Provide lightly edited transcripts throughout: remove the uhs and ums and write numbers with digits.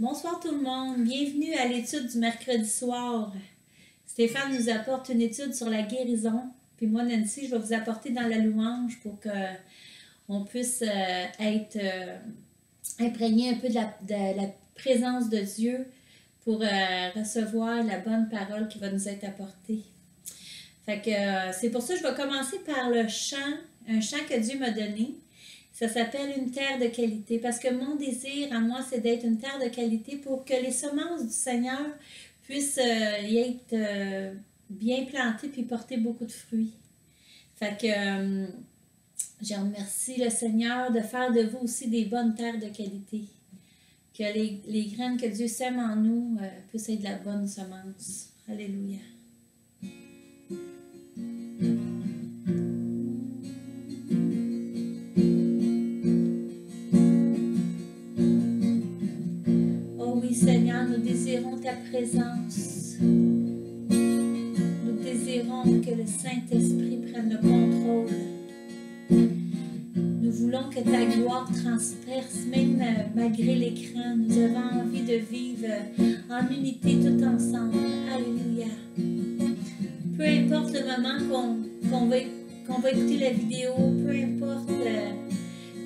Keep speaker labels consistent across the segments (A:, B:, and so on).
A: Bonsoir tout le monde, bienvenue à l'étude du mercredi soir. Stéphane nous apporte une étude sur la guérison, puis moi Nancy, je vais vous apporter dans la louange pour qu'on puisse être imprégné un peu de la présence de Dieu pour recevoir la bonne parole qui va nous être apportée. Fait que c'est pour ça que je vais commencer par le chant, un chant que Dieu m'a donné. Ça s'appelle une terre de qualité parce que mon désir à moi, c'est d'être une terre de qualité pour que les semences du Seigneur puissent y être bien plantées puis porter beaucoup de fruits. Fait que je remercie le Seigneur de faire de vous aussi des bonnes terres de qualité. Que les graines que Dieu sème en nous puissent être de la bonne semence. Alléluia. Seigneur, nous désirons ta présence. Nous désirons que le Saint-Esprit prenne le contrôle. Nous voulons que ta gloire transperce, même malgré l'écran. Nous avons envie de vivre en unité tout ensemble. Alléluia. Peu importe le moment qu'on va écouter la vidéo, peu importe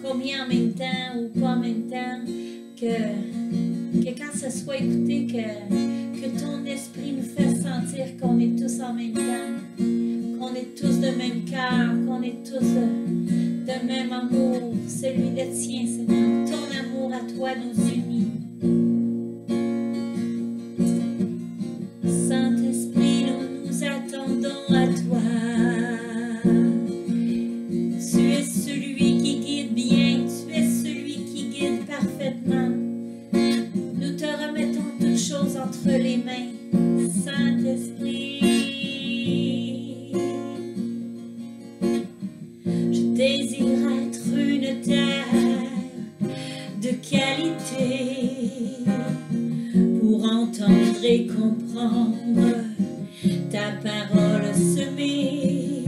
A: combien en même temps ou pas en même temps, que quand ce soit écouté, que ton esprit nous fasse sentir qu'on est tous en même temps, qu'on est tous de même cœur, qu'on est tous de même amour, celui le tien, Seigneur. Ton amour à toi nous unit. Saint-Esprit, nous attendons à toi. Tu es celui qui guide bien, tu es celui qui guide parfaitement. Choses entre les mains, Saint-Esprit. Je désire être une terre de qualité pour entendre et comprendre ta parole semée.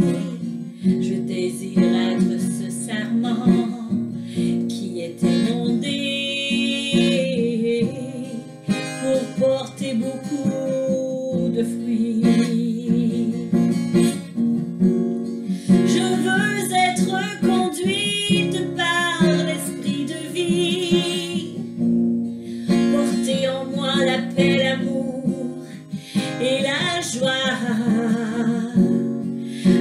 A: Je désire être ce serment qui est émondé pour porter beaucoup de fruits. Je veux être conduite par l'esprit de vie, porter en moi la paix, l'amour et la joie,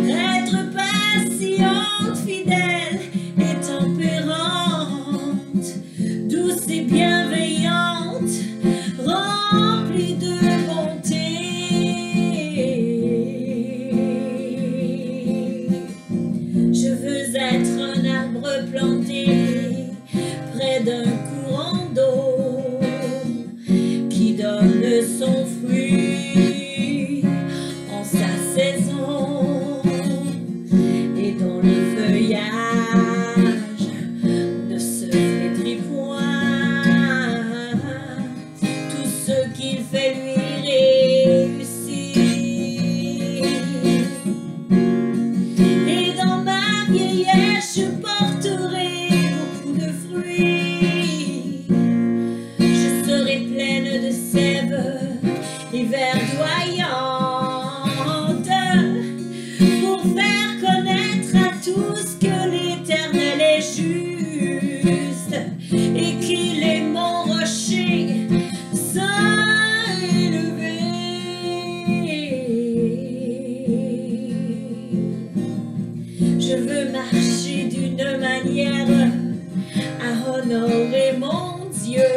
A: être patiente, fidèle et tempérante, douce et bienveillante, rempli de bonté. Je veux être un arbre planté près d'un courant d'eau qui donne son fruit en sa saison et dont le feuillage ne se flétrit point. Tout ce qu'il fait lui réussit. Et dans ma vieillesse, je porterai beaucoup de fruits. Je serai pleine de sève et verdoyante pour faire connaître à tous que l'Éternel est juste et qu'il est mon rocher saint élevé. Je veux marcher d'une manière à honorer mon Dieu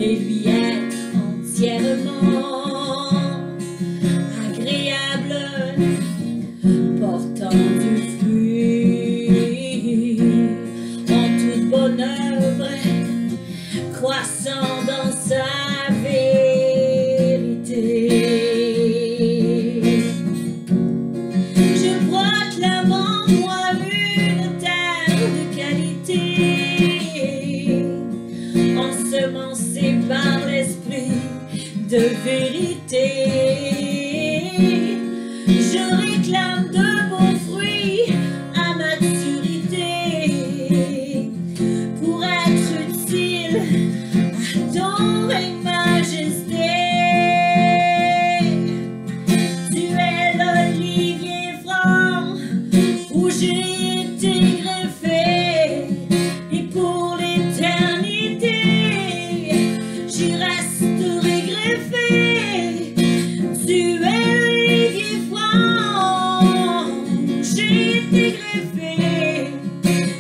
A: et lui être entièrement agréable, portant du fruit en toute bonne œuvre, croissant dans sa vérité. Je proclame en moi une terre de qualité, ensemencée par l'esprit de vérité. Je réclame de beaux fruits à maturité pour être utile à ton règne majesté. Tu es l'olivier franc où j'ai été greffé, et pour l'éternité, j'y resterai greffé. Tu es l'olivier franc où j'ai été greffé,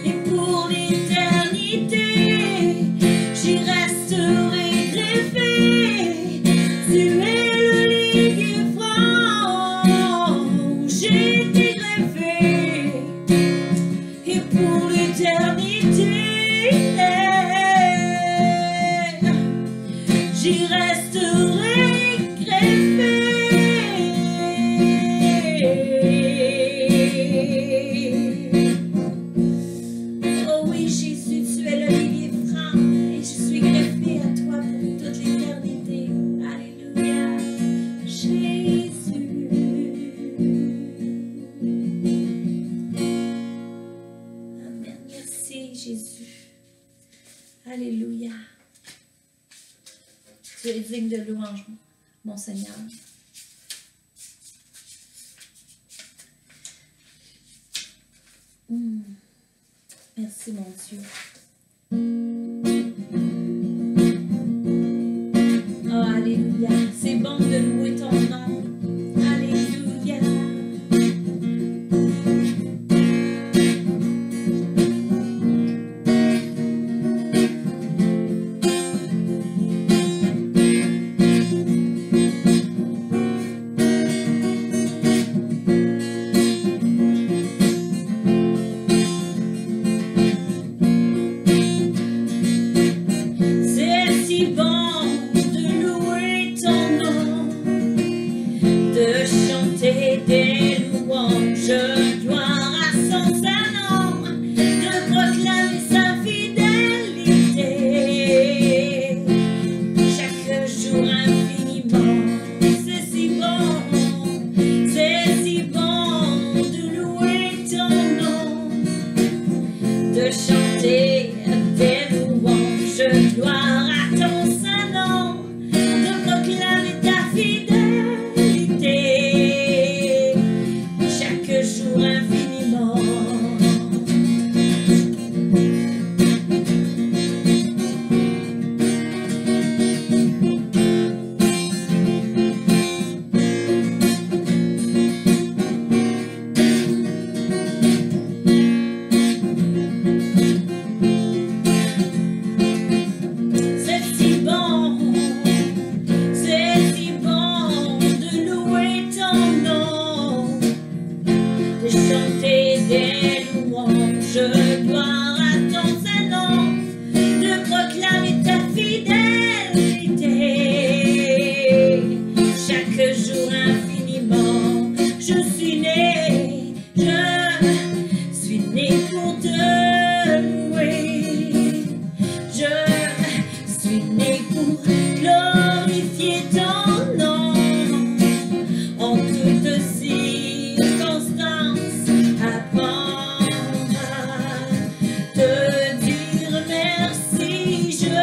A: et pour l'éternité, j'y resterai greffé. Tu es l'olivier franc où j'ai été greffé, et pour l'éternité, j'y resterai greffé. Oh oui, Jésus, tu es l'olivier franc, et je suis greffé à toi pour toute l'éternité. Alléluia, Jésus. Amen. Merci, Jésus. Alléluia. Tu es digne de louange, mon Seigneur. Merci, mon Dieu. Oh, alléluia. C'est bon de louer ton nom. Alléluia. C'est si bon de louer ton nom, de chanter des louanges, gloire à son Saint-Nom, de proclamer sa fidélité chaque jour infiniment. C'est si bon de louer ton nom, de chanter des louanges, gloire à ton Saint-Nom, de proclamer ta fidélité chaque jour infiniment. C'est si bon de louer ton nom, de chanter des louanges, gloire à ton Saint-Nom, de proclamer ta fidélité chaque jour infiniment. Je suis né pour te louer. Je suis né pour glorifier ton nom en toutes circonstances. Apprendre à te dire merci. Je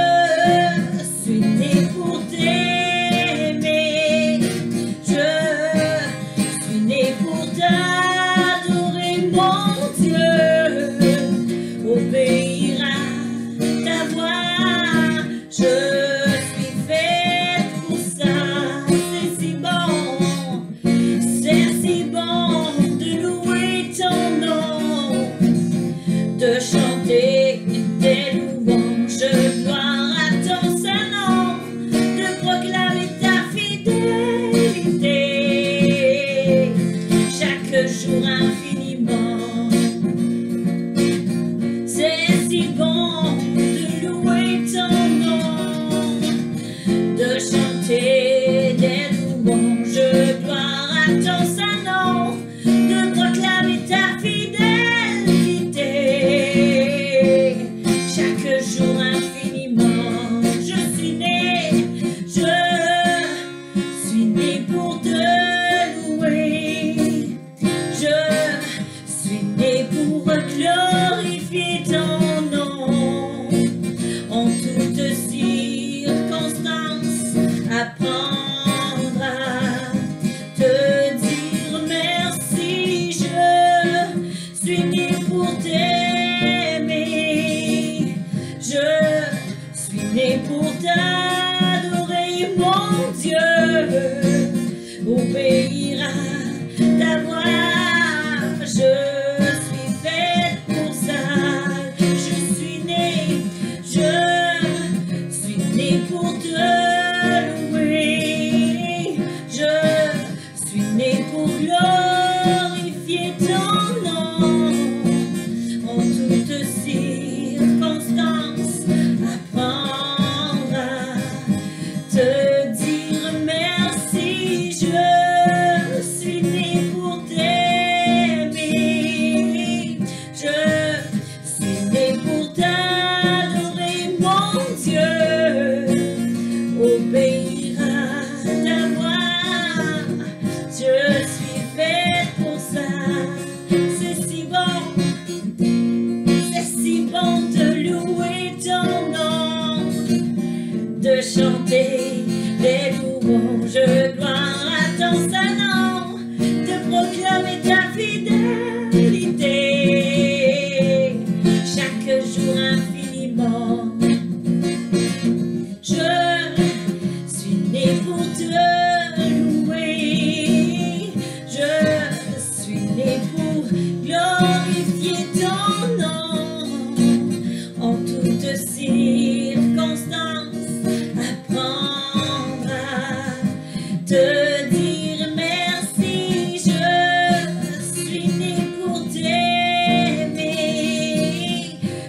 A: suis né pour t'aimer. Je suis né pour t'adorer, mon Dieu. Obéir à ta voix. Je suis fait né pour t'adorer, mon Dieu. Obéir à ta voix, je suis faite pour ça. Je suis née pour te louer. Je suis née pour glorifier ton nom. En toutes circonstances, apprendre à te dire merci. Je suis née pour t'aimer. Je suis née pour t'adorer, mon Dieu. Obéir à ta voix, je suis faite pour ça. C'est si bon de louer ton nom, de chanter des louanges, gloire à ton saint nom, de proclamer ta fidélité chaque jour infiniment. Je suis née pour te louer, je suis née pour glorifier ton nom. En toutes circonstances, apprendre à te dire merci. Je suis née pour t'aimer.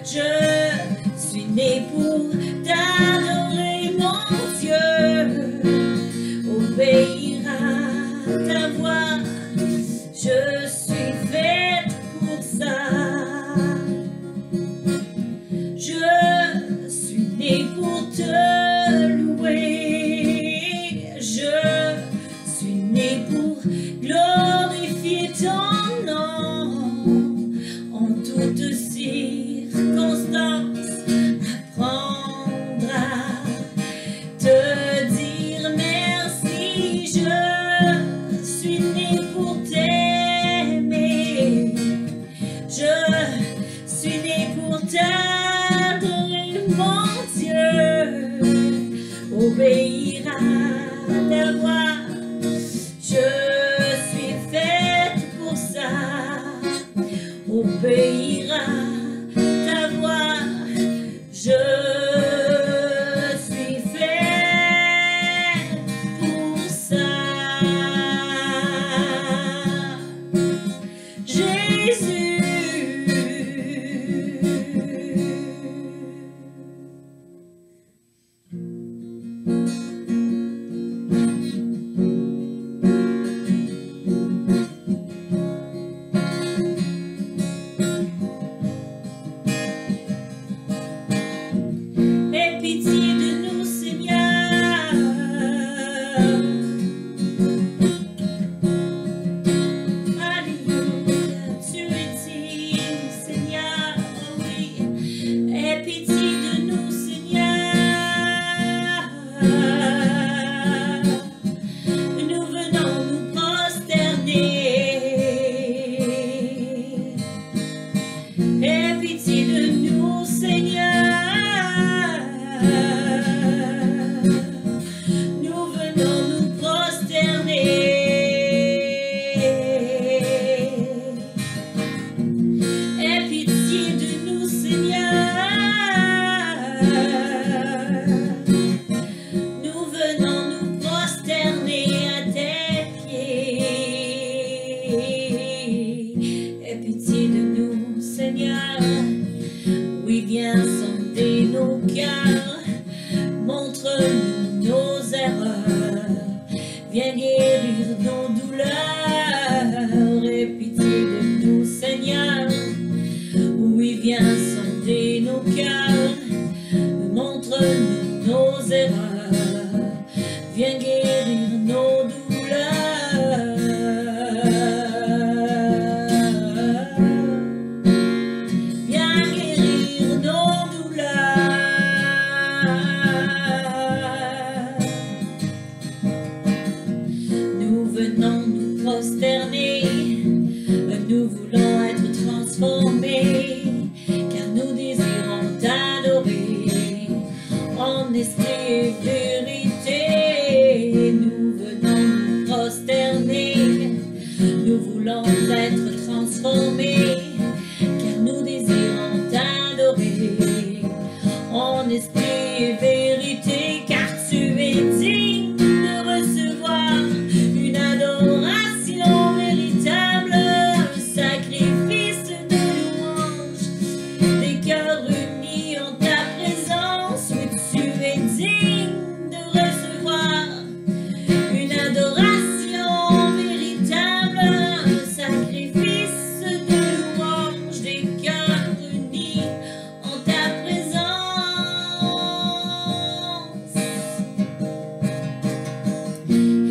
A: Je suis née pour t'adorer, mon Dieu. Obéir à ta voix, je suis faite pour ça. Je suis née pour te louer. Je suis née pour glorifier ton nom. En toutes circonstances, apprendre à te dire merci. Je suis née pour t'aimer. Je suis née pour t'adorer, mon Dieu. Obéir à ta voix, je suis faite pour ça. Obéir à ta voix, je suis faite pour ça. Jésus. Aie pitié de nous, Seigneur. Alléluia, tu es digne, Seigneur, oh oui. Aie pitié de nous, Seigneur. Nous venons nous prosterner. Aie pitié de nous, Seigneur. Nous venons nous prosterner. Aie pitié de nous, Seigneur. Nous venons nous prosterner à tes pieds. Aie pitié de nous, Seigneur. Oui, viens sonder nos cœurs. Montre-nous nos erreurs. Viens guérir nos douleurs. Aie pitié de nous, Seigneur. Oui, viens sonder nos cœurs. Montre-nous nos erreurs. Viens guérir nos douleurs. Viens guérir nos douleurs. Nous venons nous prosterner. Nous voulons être transformés, car nous désirons t'adorer. En esprit et vérité, nous venons nous prosterner. Nous voulons être transformés, car nous désirons t'adorer. En esprit et vérité, car tu es digne de recevoir une adoration véritable, un sacrifice de louange, des cœurs unis en ta présence. Oui, tu es digne de recevoir une adoration véritable, un sacrifice de louange, des cœurs unis en ta présence.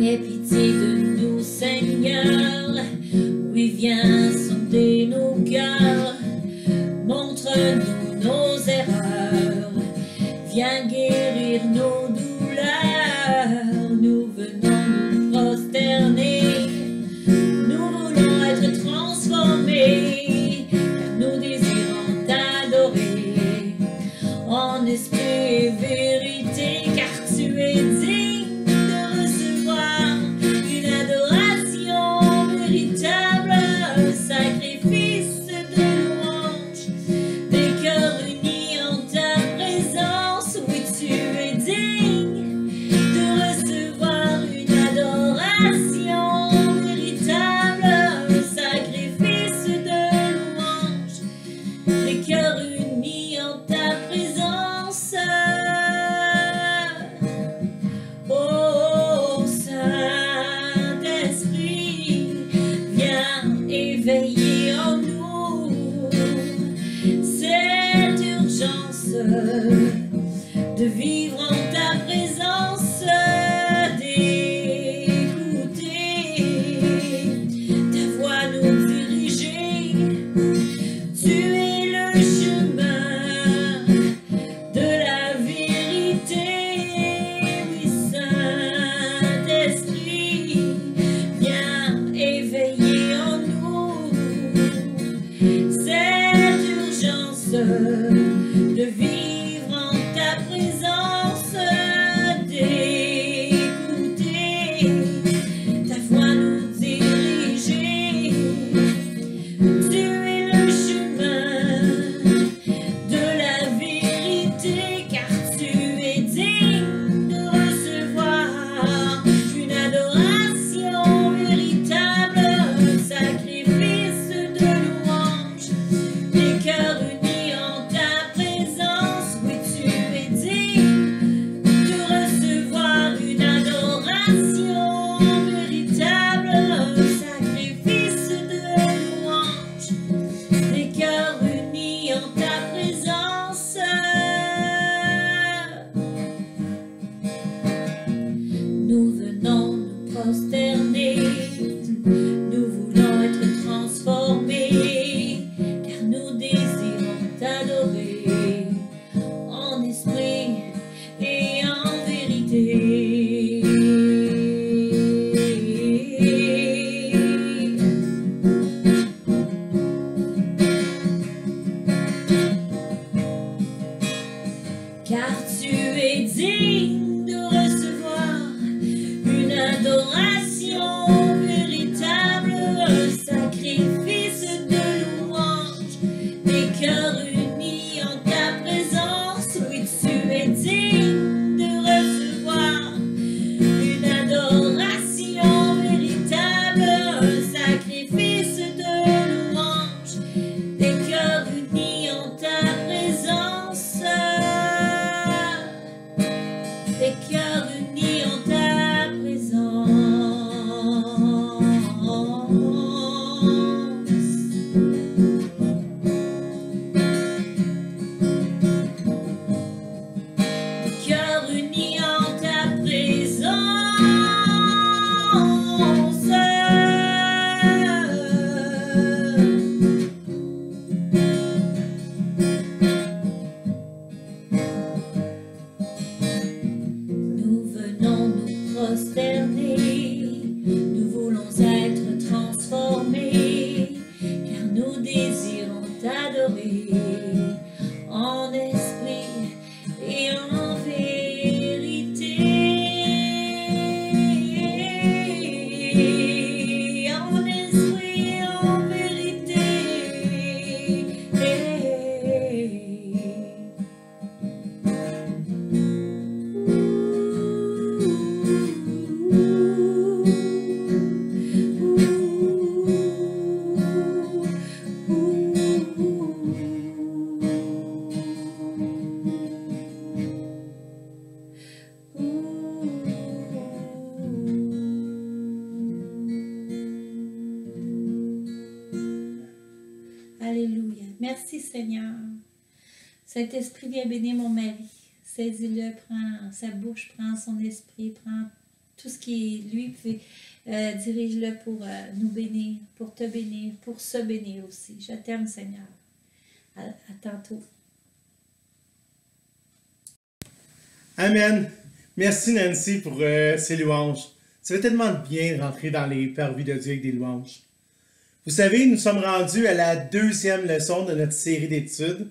A: Aie pitié de nous, Seigneur, oui, viens sonder nos cœurs, montre-nous nos erreurs, viens guérir nos douleurs. Nous venons nous prosterner, nous voulons être transformés, car nous désirons t'adorer. En esprit et vérité, car tu es digne de recevoir une adoration véritable, un sacrifice de louange, des cœurs unis en ta présence. Oui, tu es digne de recevoir une adoration véritable, un sacrifice de louange, des cœurs unis en ta présence. Oh, Saint-Esprit, viens éveiller en nous cette urgence de vivre en ta présence, d'écouter ta voix nous diriger. Tu es le chemin de la vérité. Oui, Saint-Esprit, viens éveiller en nous cette urgence de vivre en ta présence, d'écouter ta voix nous diriger. Tu es le chemin de la vérité, car tu es digne de recevoir une adoration véritable, un sacrifice de louange, des cœurs unis en ta présence. Oui, tu es digne de recevoir une adoration véritable, un sacrifice de louange, des cœurs unis en ta présence. Nous venons nous prosterner, nous voulons être transformés, car nous désirons t'adorer en esprit et en vérité. Car tu es digne de recevoir une adoration véritable, un sacrifice de louange, des cœurs unis en ta présence. Oui, tu es digne de recevoir une adoration véritable, un sacrifice de louange, des cœurs unis en ta présence. Des cœurs unis en ta en esprit et en vérité. Saint-Esprit, viens bénir mon mari. Saisis-le, prends sa bouche, prends son esprit, prends tout ce qui est lui, puis dirige-le pour nous bénir, pour te bénir, pour se bénir aussi. Je t'aime, Seigneur. À tantôt.
B: Amen. Merci Nancy pour ces louanges. Ça fait tellement de bien de rentrer dans les parvis de Dieu avec des louanges. Vous savez, nous sommes rendus à la 2e leçon de notre série d'études,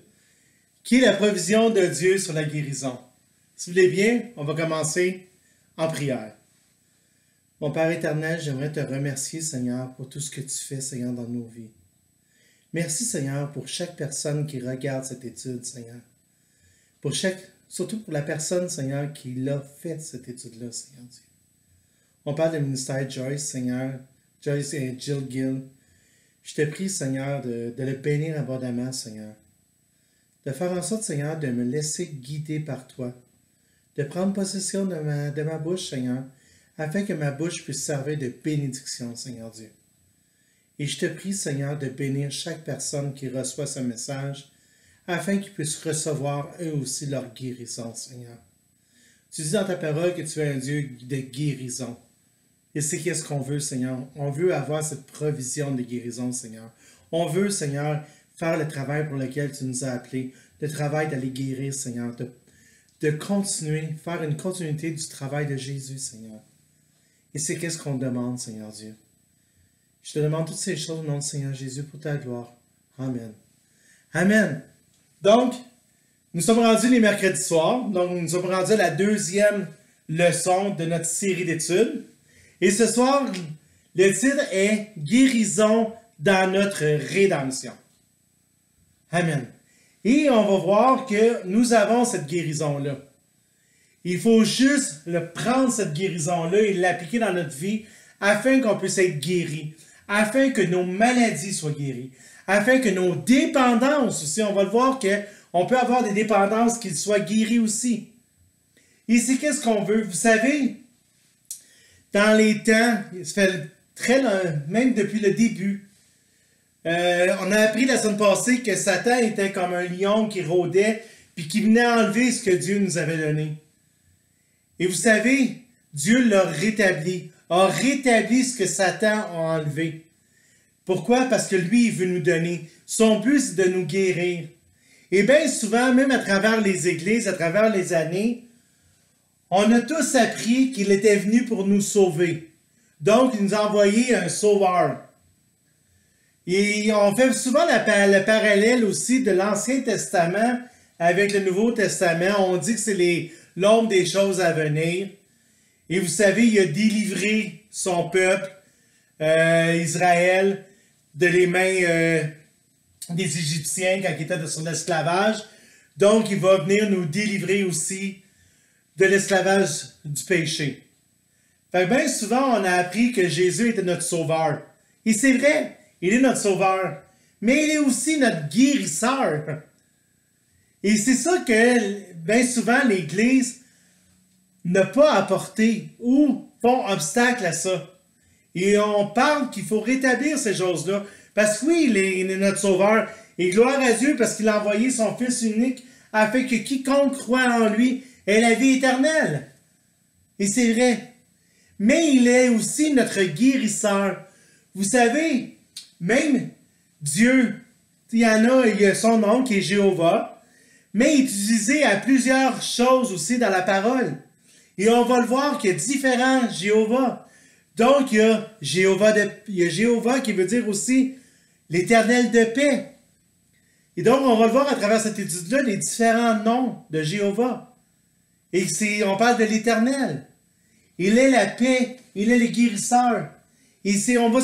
B: qui est la provision de Dieu sur la guérison. Si vous voulez bien, on va commencer en prière. Mon Père éternel, j'aimerais te remercier, Seigneur, pour tout ce que tu fais, Seigneur, dans nos vies. Merci, Seigneur, pour chaque personne qui regarde cette étude, Seigneur. Surtout pour la personne, Seigneur, qui l'a fait, cette étude-là, Seigneur Dieu. On parle du ministère Joyce, Seigneur, Joyce et Jill Gill. Je te prie, Seigneur, de le bénir abondamment, Seigneur. De faire en sorte, Seigneur, de me laisser guider par toi. De prendre possession de ma bouche, Seigneur, afin que ma bouche puisse servir de bénédiction, Seigneur Dieu. Et je te prie, Seigneur, de bénir chaque personne qui reçoit ce message, afin qu'ils puissent recevoir eux aussi leur guérison, Seigneur. Tu dis dans ta parole que tu es un Dieu de guérison. Et c'est qu'est-ce qu'on veut, Seigneur. On veut avoir cette provision de guérison, Seigneur. On veut, Seigneur, faire le travail pour lequel tu nous as appelés, le travail d'aller guérir, Seigneur, de continuer, faire une continuité du travail de Jésus, Seigneur. Et c'est qu'est-ce qu'on demande, Seigneur Dieu. Je te demande toutes ces choses au nom du Seigneur Jésus pour ta gloire. Amen. Amen. Donc, nous sommes rendus les mercredis soirs. Donc, nous sommes rendus à la 2e leçon de notre série d'études. Et ce soir, le titre est « Guérison dans notre rédemption ». Amen. Et on va voir que nous avons cette guérison-là. Il faut juste prendre cette guérison-là et l'appliquer dans notre vie afin qu'on puisse être guéri, afin que nos maladies soient guéries, afin que nos dépendances aussi, on va le voir qu'on peut avoir des dépendances qui soient guéries aussi. Ici, qu'est-ce qu'on veut? Vous savez, dans les temps, ça fait même depuis le début, on a appris la semaine passée que Satan était comme un lion qui rôdait puis qui venait enlever ce que Dieu nous avait donné. Et vous savez, Dieu l'a rétabli, a rétabli ce que Satan a enlevé. Pourquoi? Parce que lui, il veut nous donner. Son but, c'est de nous guérir. Et bien souvent, même à travers les églises, à travers les années, on a tous appris qu'il était venu pour nous sauver. Donc, il nous a envoyé un sauveur. Et on fait souvent le parallèle aussi de l'Ancien Testament avec le Nouveau Testament. On dit que c'est l'ombre des choses à venir. Et vous savez, il a délivré son peuple, Israël, de les mains des Égyptiens quand ils étaient sur l'esclavage. Donc, il va venir nous délivrer aussi de l'esclavage du péché. Fait que bien souvent, on a appris que Jésus était notre sauveur. Et c'est vrai, il est notre sauveur. Mais il est aussi notre guérisseur. Et c'est ça que, bien souvent, l'Église n'a pas apporté ou font obstacle à ça. Et on parle qu'il faut rétablir ces choses-là. Parce que oui, il est notre sauveur. Et gloire à Dieu parce qu'il a envoyé son Fils unique afin que quiconque croit en lui ait la vie éternelle. Et c'est vrai. Mais il est aussi notre guérisseur. Vous savez, même Dieu, il a son nom qui est Jéhovah, mais il est utilisé à plusieurs choses aussi dans la parole. Et on va le voir qu'il y a différents Jéhovah. Donc, il y a Jéhovah qui veut dire aussi l'Éternel de paix. Et donc, on va le voir à travers cette étude-là, les différents noms de Jéhovah. Et on parle de l'Éternel. Il est la paix, il est le guérisseur. Et on va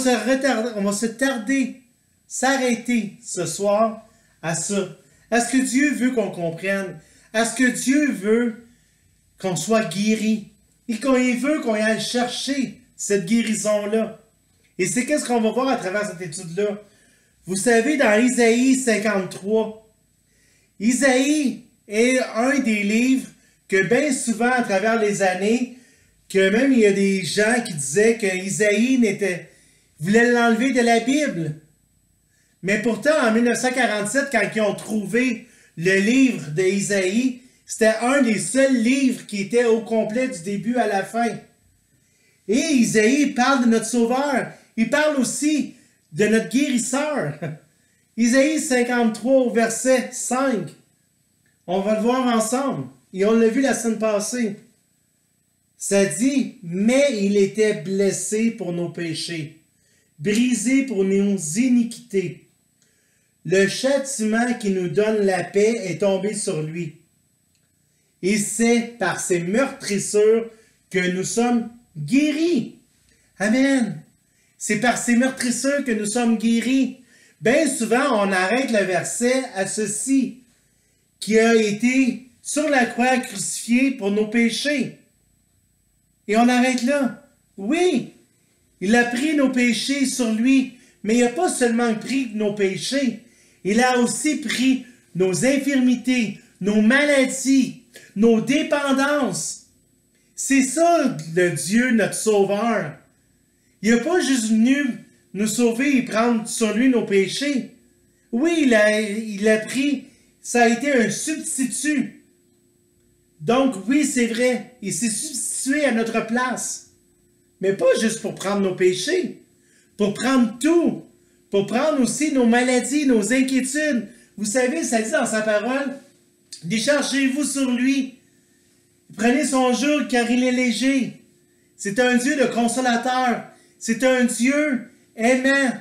B: s'arrêter ce soir à ça. Est-ce que Dieu veut qu'on comprenne? Est-ce que Dieu veut qu'on soit guéri? Et qu'il veut qu'on aille chercher cette guérison-là? Et c'est qu'est-ce qu'on va voir à travers cette étude-là? Vous savez, dans Isaïe 53, Isaïe est un des livres que bien souvent, à travers les années, que même il y a des gens qui disaient que Isaïe voulait l'enlever de la Bible. Mais pourtant, en 1947, quand ils ont trouvé le livre d'Isaïe, c'était un des seuls livres qui était au complet du début à la fin. Et Isaïe parle de notre Sauveur. Il parle aussi de notre guérisseur. Isaïe 53, verset 5. On va le voir ensemble. Et on l'a vu la semaine passée. Ça dit, mais il était blessé pour nos péchés, brisé pour nos iniquités. Le châtiment qui nous donne la paix est tombé sur lui. Et c'est par ses meurtrissures que nous sommes guéris. Amen. C'est par ses meurtrissures que nous sommes guéris. Bien souvent, on arrête le verset à ceci, qui a été sur la croix crucifié pour nos péchés. Et on arrête là. Oui, il a pris nos péchés sur lui, mais il n'a pas seulement pris nos péchés, il a aussi pris nos infirmités, nos maladies, nos dépendances. C'est ça le Dieu, notre Sauveur. Il n'a pas juste venu nous sauver et prendre sur lui nos péchés. Oui, il a pris, ça a été un substitut. Donc oui, c'est vrai, il s'est substitué à notre place. Mais pas juste pour prendre nos péchés, pour prendre tout, pour prendre aussi nos maladies, nos inquiétudes. Vous savez, ça dit dans sa parole, déchargez-vous sur lui. Prenez son joug car il est léger. C'est un Dieu de consolateur. C'est un Dieu aimant.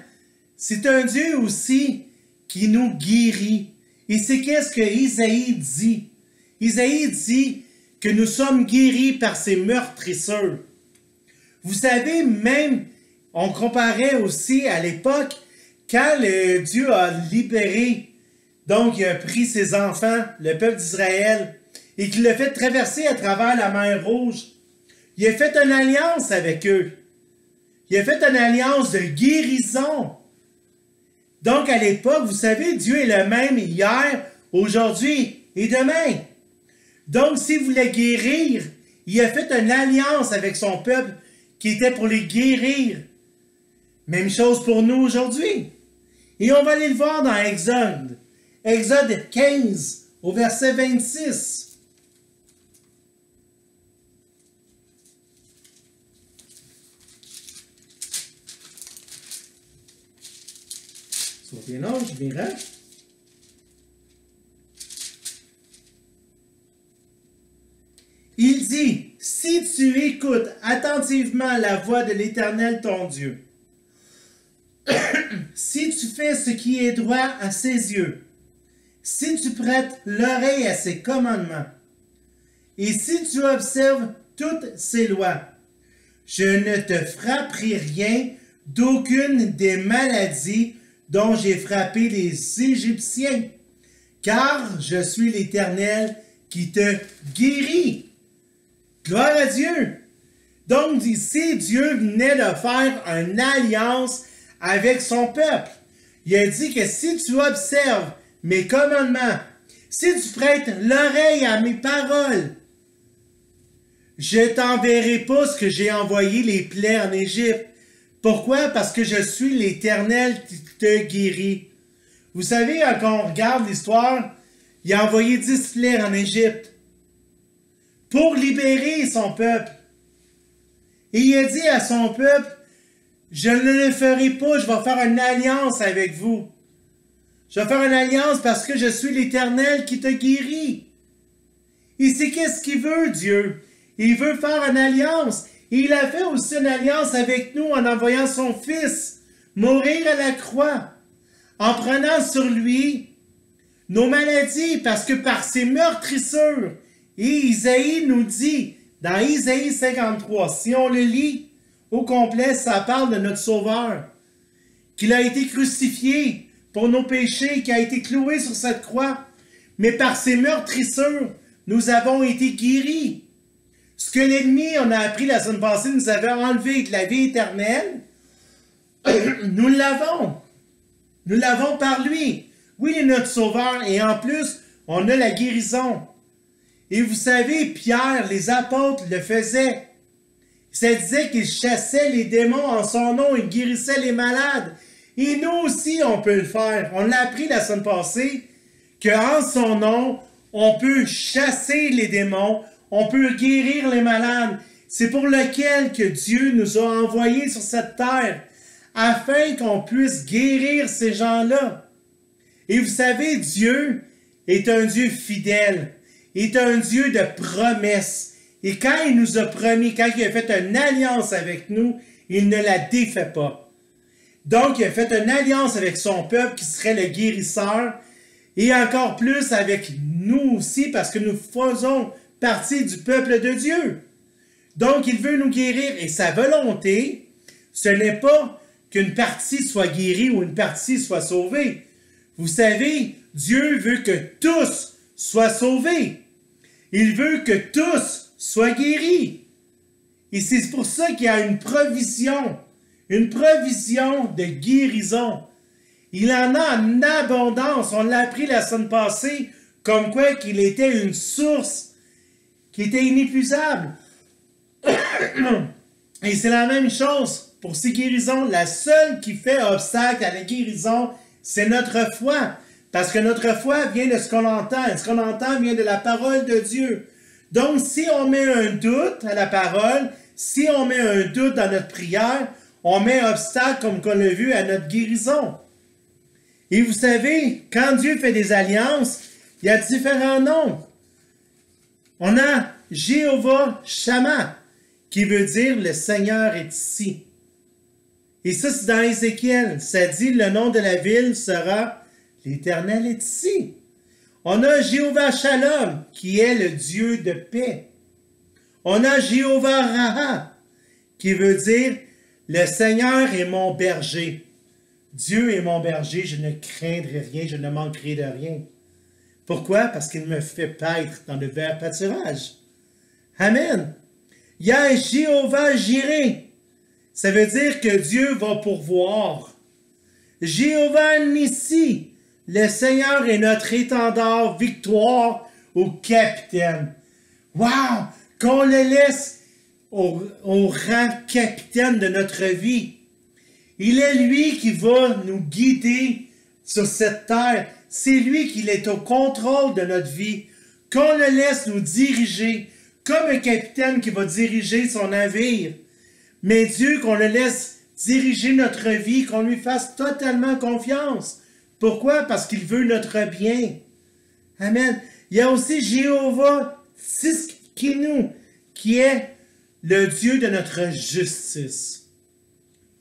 B: C'est un Dieu aussi qui nous guérit. Et c'est qu'est-ce que Isaïe dit. Isaïe dit que nous sommes guéris par ses meurtrissures. Vous savez, même, on comparait aussi à l'époque, quand Dieu a libéré, donc il a pris ses enfants, le peuple d'Israël, et qu'il l'a fait traverser à travers la mer Rouge. Il a fait une alliance avec eux. Il a fait une alliance de guérison. Donc à l'époque, vous savez, Dieu est le même hier, aujourd'hui et demain. Donc s'il voulait guérir, il a fait une alliance avec son peuple qui était pour les guérir. Même chose pour nous aujourd'hui. Et on va aller le voir dans Exode. Exode 15, au verset 26. Sois bien là, je verrai. Il dit, si tu écoutes attentivement la voix de l'Éternel ton Dieu, si tu fais ce qui est droit à ses yeux, si tu prêtes l'oreille à ses commandements, et si tu observes toutes ses lois, je ne te frapperai rien d'aucune des maladies dont j'ai frappé les Égyptiens, car je suis l'Éternel qui te guérit. Gloire à Dieu! Donc ici, Dieu venait de faire une alliance avec son peuple. Il a dit que si tu observes mes commandements, si tu prêtes l'oreille à mes paroles, je t'enverrai pas ce que j'ai envoyé les plaies en Égypte. Pourquoi? Parce que je suis l'Éternel qui te guérit. Vous savez, quand on regarde l'histoire, il a envoyé 10 plaies en Égypte pour libérer son peuple. Et il a dit à son peuple, je ne le ferai pas, je vais faire une alliance avec vous. Je vais faire une alliance parce que je suis l'Éternel qui te guérit. Et c'est qu'est-ce qu'il veut, Dieu? Il veut faire une alliance. Et il a fait aussi une alliance avec nous en envoyant son Fils mourir à la croix, en prenant sur lui nos maladies, parce que par ses meurtrissures, et Isaïe nous dit, dans Isaïe 53, si on le lit au complet, ça parle de notre Sauveur, qu'il a été crucifié pour nos péchés, qui a été cloué sur cette croix, mais par ses meurtrissures, nous avons été guéris. Ce que l'ennemi, on a appris la semaine passée, nous avait enlevé de la vie éternelle, nous l'avons. Nous l'avons par lui. Oui, il est notre Sauveur, et en plus, on a la guérison. Et vous savez, Pierre, les apôtres le faisaient. Ça disait qu'ils chassaient les démons en son nom, ils guérissaient les malades. Et nous aussi, on peut le faire. On l'a appris la semaine passée, qu'en son nom, on peut chasser les démons, on peut guérir les malades. C'est pour lequel que Dieu nous a envoyés sur cette terre, afin qu'on puisse guérir ces gens-là. Et vous savez, Dieu est un Dieu fidèle, est un Dieu de promesses. Et quand il nous a promis, quand il a fait une alliance avec nous, il ne la défait pas. Donc, il a fait une alliance avec son peuple qui serait le guérisseur, et encore plus avec nous aussi, parce que nous faisons partie du peuple de Dieu. Donc, il veut nous guérir, et sa volonté, ce n'est pas qu'une partie soit guérie ou une partie soit sauvée. Vous savez, Dieu veut que tous soient sauvés. Il veut que tous soient guéris. Et c'est pour ça qu'il y a une provision de guérison. Il en a en abondance. On l'a appris la semaine passée, comme quoi qu'il était une source qui était inépuisable. Et c'est la même chose pour ces guérisons. La seule qui fait obstacle à la guérison, c'est notre foi. Parce que notre foi vient de ce qu'on entend. Et ce qu'on entend vient de la parole de Dieu. Donc, si on met un doute à la parole, si on met un doute dans notre prière, on met obstacle, comme on l'a vu, à notre guérison. Et vous savez, quand Dieu fait des alliances, il y a différents noms. On a Jéhovah Shammah, qui veut dire le Seigneur est ici. Et ça, c'est dans Ézéchiel. Ça dit le nom de la ville sera l'Éternel est ici. On a Jéhovah Shalom, qui est le Dieu de paix. On a Jéhovah Raha, qui veut dire le Seigneur est mon berger. Dieu est mon berger, je ne craindrai rien, je ne manquerai de rien. Pourquoi? Parce qu'il me fait paître dans le vert pâturage. Amen. Il y a Jéhovah Jireh. Ça veut dire que Dieu va pourvoir. Jéhovah Nissi. Le Seigneur est notre étendard, victoire au capitaine. Wow! Qu'on le laisse au rang capitaine de notre vie. Il est lui qui va nous guider sur cette terre. C'est lui qui est au contrôle de notre vie. Qu'on le laisse nous diriger, comme un capitaine qui va diriger son navire. Mais Dieu, qu'on le laisse diriger notre vie, qu'on lui fasse totalement confiance. Pourquoi? Parce qu'il veut notre bien. Amen. Il y a aussi Jéhovah Tzidkenu, qui est le Dieu de notre justice.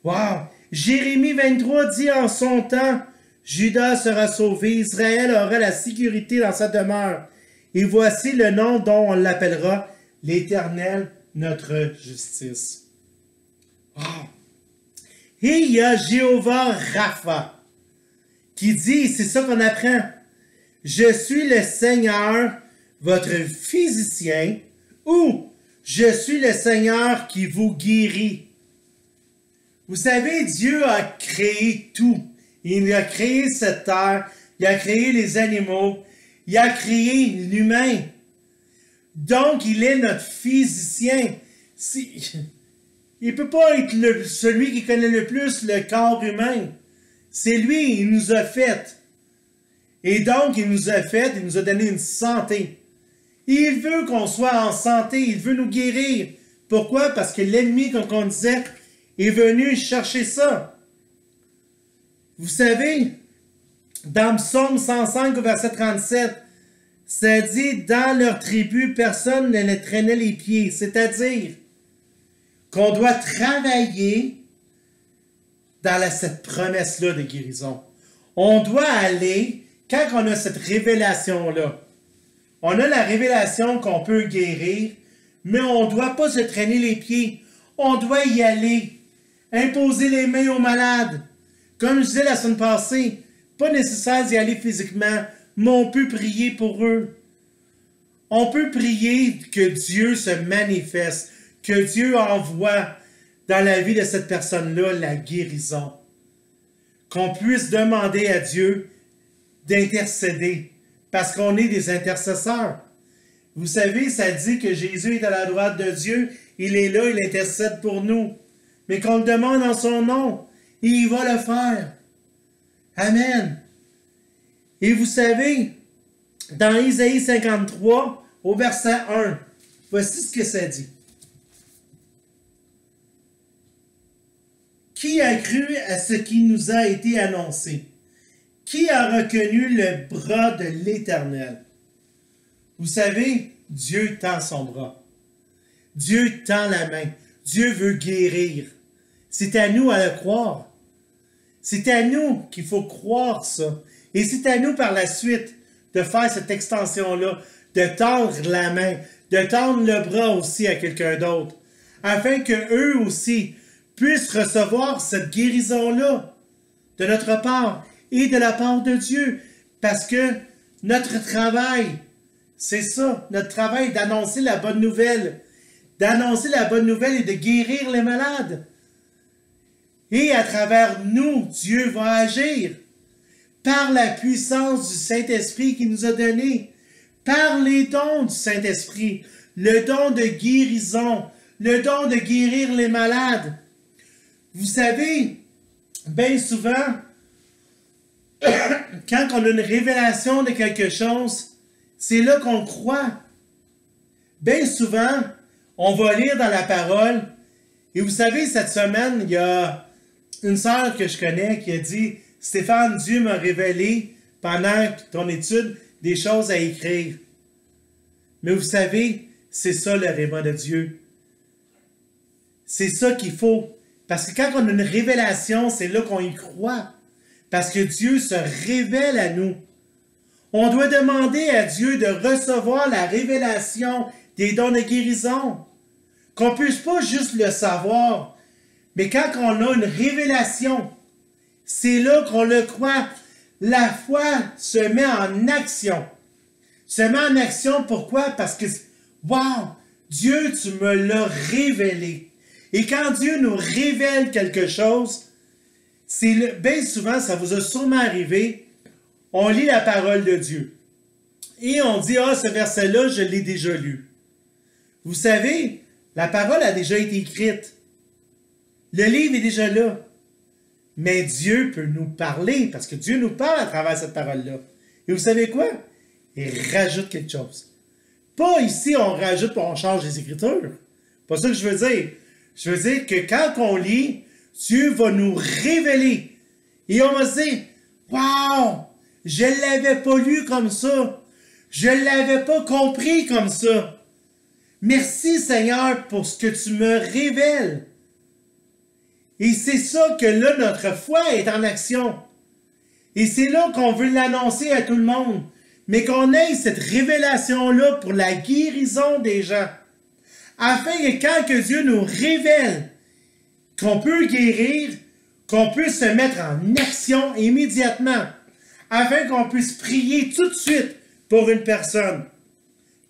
B: Wow! Jérémie 23 dit en son temps, Judas sera sauvé, Israël aura la sécurité dans sa demeure. Et voici le nom dont on l'appellera, l'Éternel, notre justice. Wow! Et il y a Jéhovah Rapha, qui dit, c'est ça qu'on apprend, je suis le Seigneur, votre physicien, ou je suis le Seigneur qui vous guérit. Vous savez, Dieu a créé tout. Il a créé cette terre, il a créé les animaux, il a créé l'humain. Donc, il est notre physicien. Il ne peut pas être celui qui connaît le plus le corps humain. C'est lui, il nous a fait. Et donc, il nous a fait, il nous a donné une santé. Et il veut qu'on soit en santé, il veut nous guérir. Pourquoi? Parce que l'ennemi, comme on disait, est venu chercher ça. Vous savez, dans Psaume 105, au verset 37, ça dit, dans leur tribu, personne ne les traînait les pieds. C'est-à-dire qu'on doit travailler dans cette promesse-là de guérison. On doit aller, quand on a cette révélation-là, on a la révélation qu'on peut guérir, mais on ne doit pas se traîner les pieds. On doit y aller, imposer les mains aux malades. Comme je disais la semaine passée, pas nécessaire d'y aller physiquement, mais on peut prier pour eux. On peut prier que Dieu se manifeste, que Dieu envoie dans la vie de cette personne-là la guérison. Qu'on puisse demander à Dieu d'intercéder, parce qu'on est des intercesseurs. Vous savez, ça dit que Jésus est à la droite de Dieu, il est là, il intercède pour nous. Mais qu'on le demande en son nom, et il va le faire. Amen. Et vous savez, dans Isaïe 53, au verset 1, voici ce que ça dit. Qui a cru à ce qui nous a été annoncé? Qui a reconnu le bras de l'Éternel? Vous savez, Dieu tend son bras. Dieu tend la main. Dieu veut guérir. C'est à nous à le croire. C'est à nous qu'il faut croire ça. Et c'est à nous par la suite de faire cette extension-là, de tendre la main, de tendre le bras aussi à quelqu'un d'autre, afin qu'eux aussi puissent recevoir cette guérison-là de notre part et de la part de Dieu. Parce que notre travail, c'est ça, notre travail d'annoncer la bonne nouvelle. D'annoncer la bonne nouvelle et de guérir les malades. Et à travers nous, Dieu va agir. Par la puissance du Saint-Esprit qu'il nous a donné. Par les dons du Saint-Esprit. Le don de guérison. Le don de guérir les malades. Vous savez, bien souvent, quand on a une révélation de quelque chose, c'est là qu'on croit. Bien souvent, on va lire dans la parole, et vous savez, cette semaine, il y a une sœur que je connais qui a dit « Stéphane, Dieu m'a révélé pendant ton étude des choses à écrire. » Mais vous savez, c'est ça le réma de Dieu. C'est ça qu'il faut. Parce que quand on a une révélation, c'est là qu'on y croit. Parce que Dieu se révèle à nous. On doit demander à Dieu de recevoir la révélation des dons de guérison. Qu'on ne puisse pas juste le savoir, mais quand on a une révélation, c'est là qu'on le croit. La foi se met en action. Se met en action, pourquoi? Parce que, wow, Dieu, tu me l'as révélé. Et quand Dieu nous révèle quelque chose, bien souvent, ça vous a sûrement arrivé, on lit la parole de Dieu. Et on dit, ah, ce verset-là, je l'ai déjà lu. Vous savez, la parole a déjà été écrite. Le livre est déjà là. Mais Dieu peut nous parler, parce que Dieu nous parle à travers cette parole-là. Et vous savez quoi? Il rajoute quelque chose. Pas ici, on rajoute et on change les Écritures. Pas ça que je veux dire. Je veux dire que quand on lit, Dieu va nous révéler. Et on va se dire, « Wow! Je ne l'avais pas lu comme ça. Je ne l'avais pas compris comme ça. Merci Seigneur pour ce que tu me révèles. » Et c'est ça que là, notre foi est en action. Et c'est là qu'on veut l'annoncer à tout le monde. Mais qu'on ait cette révélation-là pour la guérison des gens. Afin que quand que Dieu nous révèle qu'on peut guérir, qu'on puisse se mettre en action immédiatement. Afin qu'on puisse prier tout de suite pour une personne.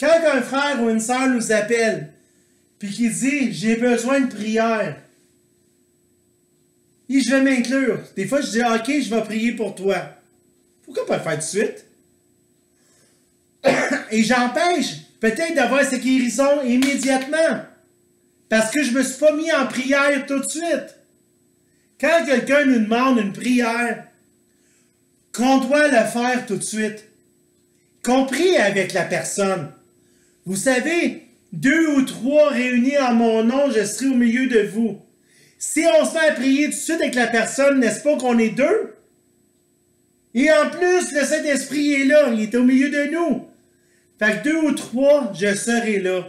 B: Quand un frère ou une sœur nous appelle, puis qui dit « J'ai besoin de prière », et je vais m'inclure. Des fois, je dis « Ok, je vais prier pour toi. » Pourquoi pas le faire tout de suite? Et j'empêche peut-être d'avoir cette guérison immédiatement. Parce que je ne me suis pas mis en prière tout de suite. Quand quelqu'un nous demande une prière, qu'on doit le faire tout de suite. Qu'on prie avec la personne. Vous savez, 2 ou 3 réunis en mon nom, je serai au milieu de vous. Si on se met à prier tout de suite avec la personne, n'est-ce pas qu'on est 2? Et en plus, le Saint-Esprit est là, il est au milieu de nous. Fait que 2 ou 3, je serai là.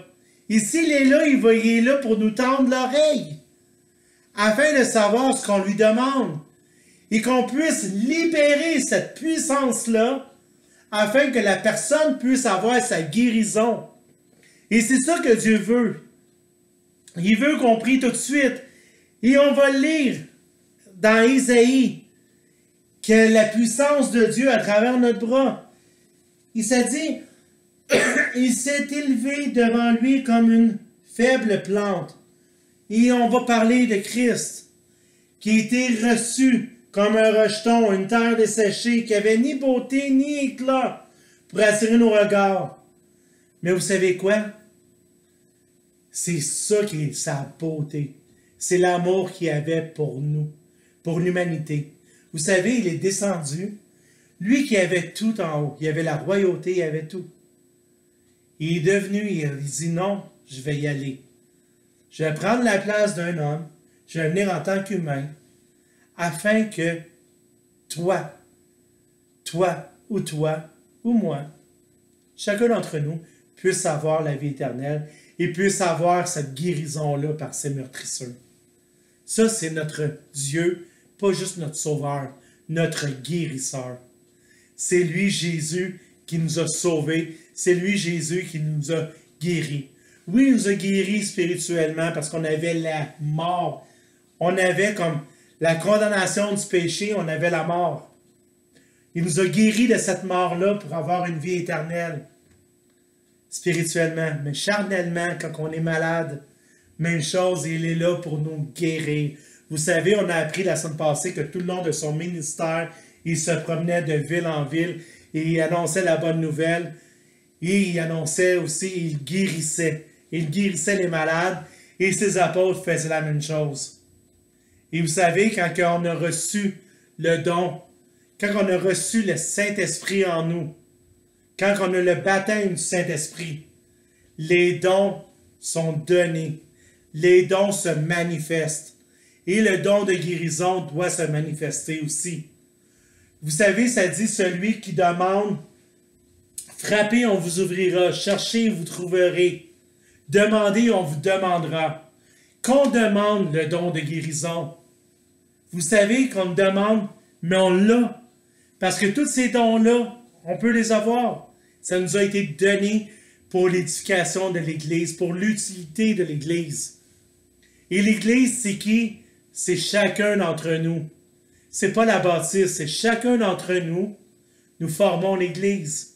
B: Et s'il est là, il est là pour nous tendre l'oreille. Afin de savoir ce qu'on lui demande. Et qu'on puisse libérer cette puissance-là, afin que la personne puisse avoir sa guérison. Et c'est ça que Dieu veut. Il veut qu'on prie tout de suite. Et on va lire dans Isaïe que la puissance de Dieu à travers notre bras. Il s'est dit, il s'est élevé devant lui comme une faible plante. Et on va parler de Christ, qui a été reçu comme un rejeton, une terre desséchée, qui avait ni beauté ni éclat pour attirer nos regards. Mais vous savez quoi? C'est ça qui est sa beauté. C'est l'amour qu'il avait pour nous, pour l'humanité. Vous savez, il est descendu Lui qui avait tout en haut, il avait la royauté, il avait tout. Il est devenu, il dit non, je vais y aller. Je vais prendre la place d'un homme, je vais venir en tant qu'humain, afin que toi ou moi, chacun d'entre nous puisse avoir la vie éternelle et puisse avoir cette guérison-là par ses meurtrisseurs. Ça, c'est notre Dieu, pas juste notre Sauveur, notre guérisseur. C'est lui, Jésus, qui nous a sauvés. C'est lui, Jésus, qui nous a guéris. Oui, il nous a guéris spirituellement parce qu'on avait la mort. On avait comme la condamnation du péché, on avait la mort. Il nous a guéris de cette mort-là pour avoir une vie éternelle. Spirituellement, mais charnellement, quand on est malade, même chose, il est là pour nous guérir. Vous savez, on a appris la semaine passée que tout le long de son ministère, il se promenait de ville en ville et il annonçait la bonne nouvelle. Et il annonçait aussi, il guérissait. Il guérissait les malades et ses apôtres faisaient la même chose. Et vous savez, quand on a reçu le don, quand on a reçu le Saint-Esprit en nous, quand on a le baptême du Saint-Esprit, les dons sont donnés. Les dons se manifestent. Et le don de guérison doit se manifester aussi. Vous savez, ça dit celui qui demande, frappez, on vous ouvrira, cherchez, vous trouverez, demandez, on vous demandera. Qu'on demande le don de guérison. Vous savez qu'on demande, mais on l'a. Parce que tous ces dons-là, on peut les avoir. Ça nous a été donné pour l'édification de l'Église, pour l'utilité de l'Église. Et l'Église, c'est qui? C'est chacun d'entre nous. C'est pas la bâtisse, c'est chacun d'entre nous. Nous formons l'Église.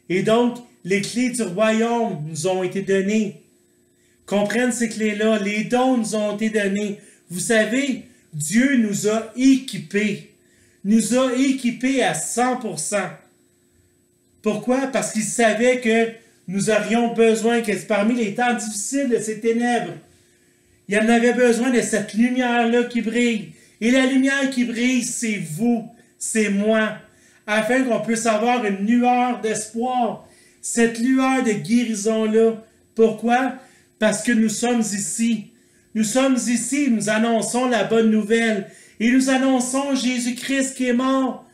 B: Et donc, les clés du royaume nous ont été données. Comprennent ces clés-là. Les dons nous ont été donnés. Vous savez, Dieu nous a équipés. Nous a équipés à 100%. Pourquoi? Parce qu'il savait que nous aurions besoin, que parmi les temps difficiles de ces ténèbres, il en avait besoin de cette lumière-là qui brille. Et la lumière qui brille, c'est vous, c'est moi, afin qu'on puisse avoir une lueur d'espoir, cette lueur de guérison-là. Pourquoi? Parce que nous sommes ici. Nous sommes ici, nous annonçons la bonne nouvelle. Et nous annonçons Jésus-Christ qui est mort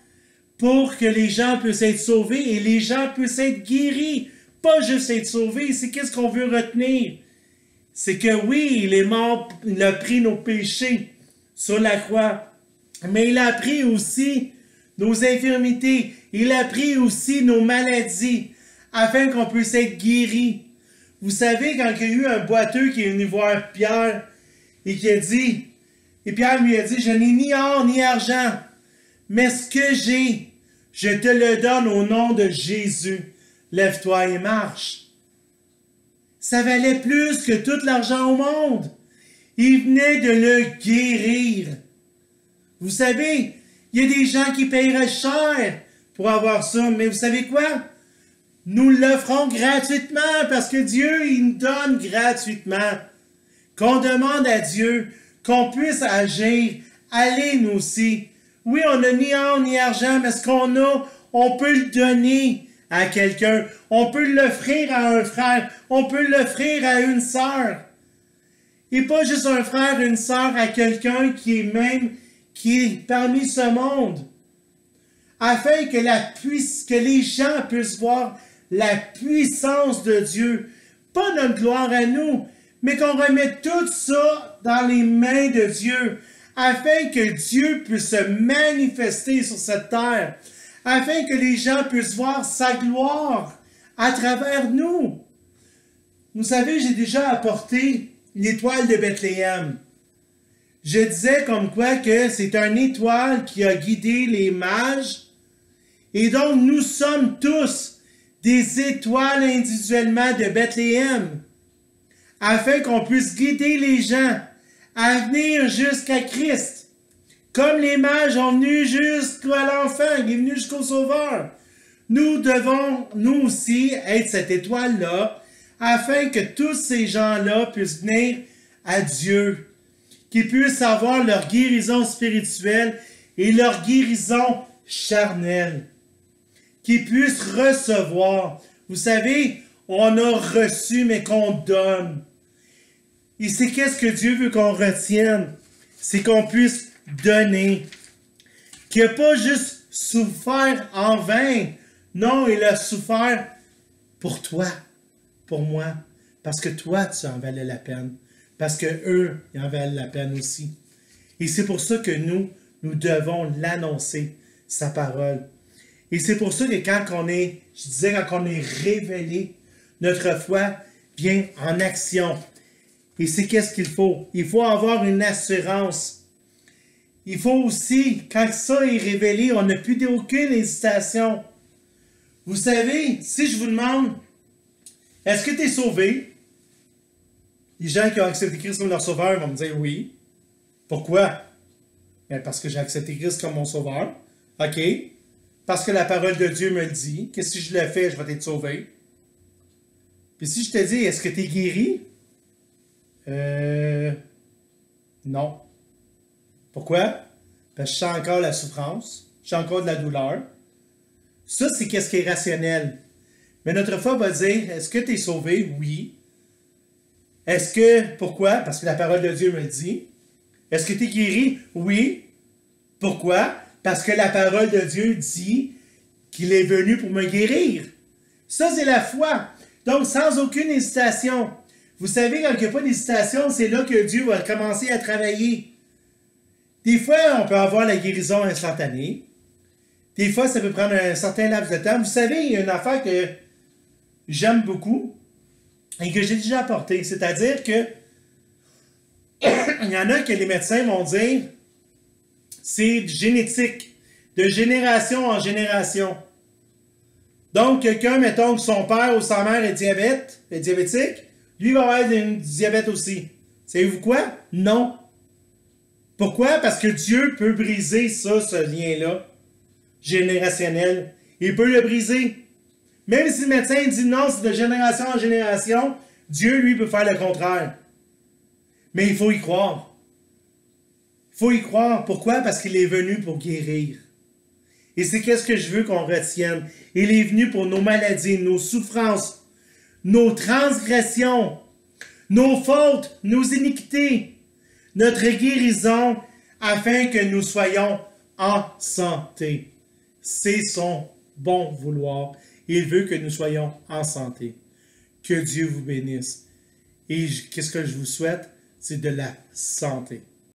B: pour que les gens puissent être sauvés et les gens puissent être guéris. Pas juste être sauvés, c'est qu'est-ce qu'on veut retenir? C'est que oui, il est mort, il a pris nos péchés sur la croix, mais il a pris aussi nos infirmités, il a pris aussi nos maladies, afin qu'on puisse être guéris. Vous savez, quand il y a eu un boiteux qui est venu voir Pierre, et qui a dit, et Pierre lui a dit, je n'ai ni or ni argent, mais ce que j'ai, je te le donne au nom de Jésus. Lève-toi et marche. Ça valait plus que tout l'argent au monde. Il venait de le guérir. Vous savez, il y a des gens qui paieraient cher pour avoir ça, mais vous savez quoi? Nous l'offrons gratuitement parce que Dieu, il nous donne gratuitement. Qu'on demande à Dieu qu'on puisse agir. Allez, nous aussi. Oui, on n'a ni or ni argent, mais ce qu'on a, on peut le donner à quelqu'un. On peut l'offrir à un frère. On peut l'offrir à une sœur. Et pas juste un frère, une sœur, à quelqu'un qui est parmi ce monde. Afin que les gens puissent voir la puissance de Dieu. Pas notre gloire à nous, mais qu'on remette tout ça dans les mains de Dieu. Afin que Dieu puisse se manifester sur cette terre. Afin que les gens puissent voir sa gloire à travers nous. Vous savez, j'ai déjà apporté l'étoile de Bethléem. Je disais comme quoi que c'est une étoile qui a guidé les mages. Et donc, nous sommes tous des étoiles individuellement de Bethléem. Afin qu'on puisse guider les gens à venir jusqu'à Christ. Comme les mages ont venu jusqu'à l'enfant, il est venu jusqu'au Sauveur. Nous devons, nous aussi, être cette étoile-là, afin que tous ces gens-là puissent venir à Dieu, qu'ils puissent avoir leur guérison spirituelle et leur guérison charnel, qui puisse recevoir. Vous savez, on a reçu, mais qu'on donne. Et c'est qu'est-ce que Dieu veut qu'on retienne? C'est qu'on puisse donner. Qu'il n'a pas juste souffert en vain. Non, il a souffert pour toi, pour moi. Parce que toi, tu en valais la peine. Parce que eux, ils en valent la peine aussi. Et c'est pour ça que nous devons l'annoncer, sa parole. Et c'est pour ça que quand on est révélé, notre foi vient en action. Et c'est qu'est-ce qu'il faut? Il faut avoir une assurance. Il faut aussi, quand ça est révélé, on n'a plus aucune hésitation. Vous savez, si je vous demande, est-ce que tu es sauvé? Les gens qui ont accepté Christ comme leur sauveur vont me dire oui. Pourquoi? Bien, parce que j'ai accepté Christ comme mon sauveur. OK. Parce que la parole de Dieu me le dit. Que si je le fais, je vais être sauvé. Puis si je te dis, est-ce que tu es guéri? Non. Pourquoi? Parce que je sens encore la souffrance. Je sens encore de la douleur. Ça, c'est qu'est-ce qui est rationnel. Mais notre foi va dire, est-ce que tu es sauvé? Oui. Est-ce que, pourquoi? Parce que la parole de Dieu me le dit. Est-ce que tu es guéri? Oui. Pourquoi? Parce que la parole de Dieu dit qu'il est venu pour me guérir. Ça, c'est la foi. Donc, sans aucune hésitation. Vous savez, quand il n'y a pas d'hésitation, c'est là que Dieu va commencer à travailler. Des fois, on peut avoir la guérison instantanée. Des fois, ça peut prendre un certain laps de temps. Vous savez, il y a une affaire que j'aime beaucoup et que j'ai déjà apportée. C'est-à-dire que il y en a que les médecins vont dire c'est génétique, de génération en génération. Donc, quelqu'un, mettons que son père ou sa mère est diabétique, lui va avoir du diabète aussi. Savez-vous quoi? Non. Pourquoi? Parce que Dieu peut briser ça, ce lien-là, générationnel. Il peut le briser. Même si le médecin dit non, c'est de génération en génération, Dieu, lui, peut faire le contraire. Mais il faut y croire. Il faut y croire. Pourquoi? Parce qu'il est venu pour guérir. Et c'est qu'est-ce que je veux qu'on retienne. Il est venu pour nos maladies, nos souffrances, nos transgressions, nos fautes, nos iniquités, notre guérison, afin que nous soyons en santé. C'est son bon vouloir. Il veut que nous soyons en santé. Que Dieu vous bénisse. Et qu'est-ce que je vous souhaite? C'est de la santé.